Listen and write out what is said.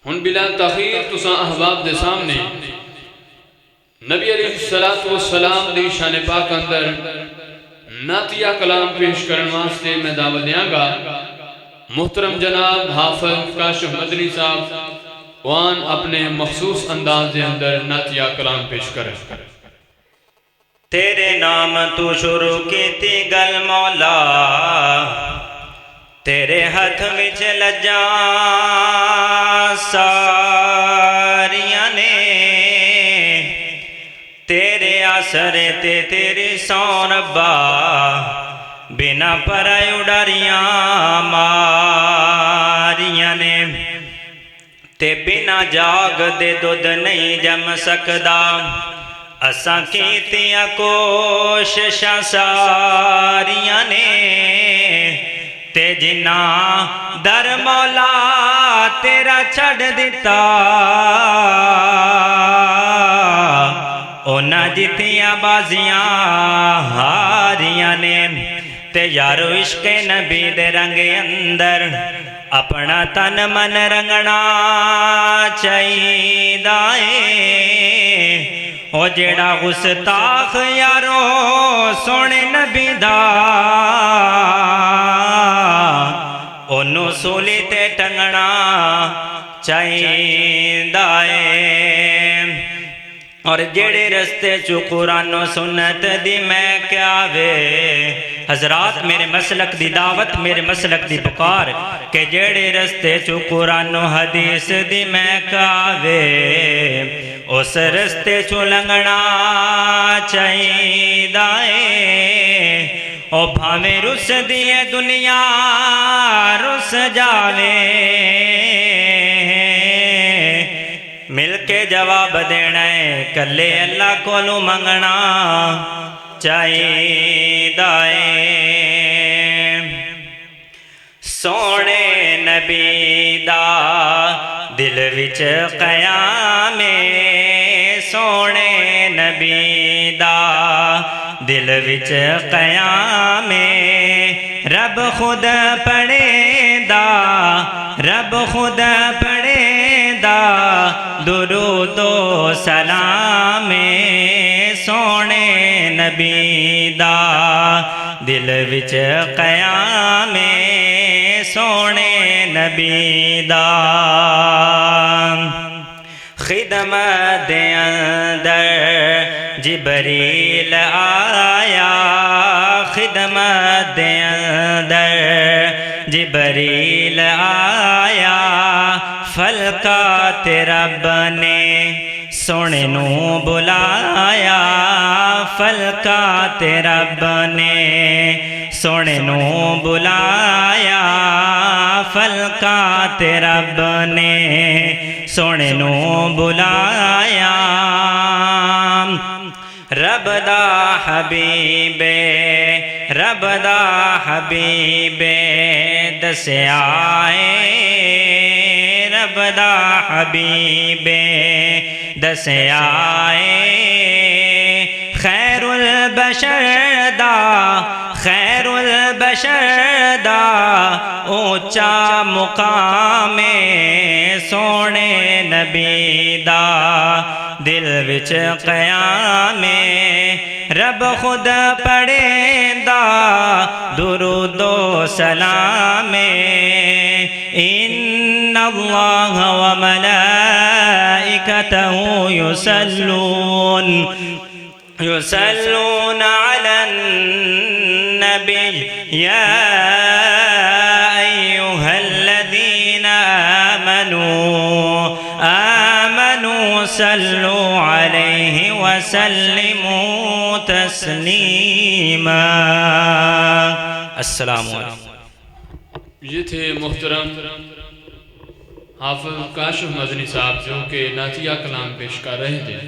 ہن بلا تاخیر تساں احباب دے سامنے نبی علیہ السلام دی شان پاک اندر نعتیہ کلام پیش کرن واسطے میں دعوت دیاں گا محترم جناب حافظ کاشف مدنی صاحب وان اپنے مخصوص انداز دے اندر نعتیہ کلام پیش کریں۔ تیرے نام تو شروع کی تھی گل مولا، تیرے ہاتھ وچ لجاں ساریاں نے، تیرے آسرے تے تیری سون ربا، بنا پرائے اڈاریاں ماریاں نے، تے بنا جاگ دے دودھ نہیں جم سکدا، اساں کیتیاں کوششاں ساریاں نے، تے جنہ در مولا تیرا چھڑ دیتا، اونا جتیاں بازیاں ہاریاں نے، تے یارو عشق نبی دے رنگ اندر اپنا تن من رنگنا چاہیدا اے، او جیڑا گستاخ یارو سونے نبی دا، انہوں سولی تے ٹنگنا چاہیدا اے، اور جیڑے رستے چو قرآن و سنت دی میں کیا وے، حضرات میرے مسلک دی دعوت، میرے مسلک دی پکار، کہ جیڑے رستے چو قرآن و حدیث دی میں کیا وے، اس رستے چو لنگنا چاہیدا اے، او بھاویں رس دیئے دنیا رس جاوے، مل کے جواب دینا ہے کلے اللہ کو لو منگنا چاہیدا اے، سونے نبی دا دل وچ قیام، سونے نبی دا دل وچ قیام، رب خود پڑھے دا، رب خود پڑھے دا، درود و سلام، سونے نبی دا دل وچ قیام، سونے نبی دا خدمت دے اندر جبریل آیا، خدمت دے اندر جبریل آیا، فلکات رب نے سونے نو بلایا، فلکات رب نے سونے نو بلایا، فلکات رب نے سونے نو بلایا، رب دا حبیب، رب دا حبیب دسیا اے، رب دا حبیب دسیا اے، خیر البشر دا، خیر البشر دا اونچا مقام، سونے نبی دا دل وچ قیام، رب خود پڑھے دا درود و سلام، ان اللہ و ملائکتہ یصلون علی النبی، یا ایہا الذین آمنوا صلوا علیہ وسلموا تسلیما۔ السلام علیکم۔ یہ تھے محترم حافظ کاشف مدنی صاحب جو کہ نعتیہ کلام پیش کر رہے تھے۔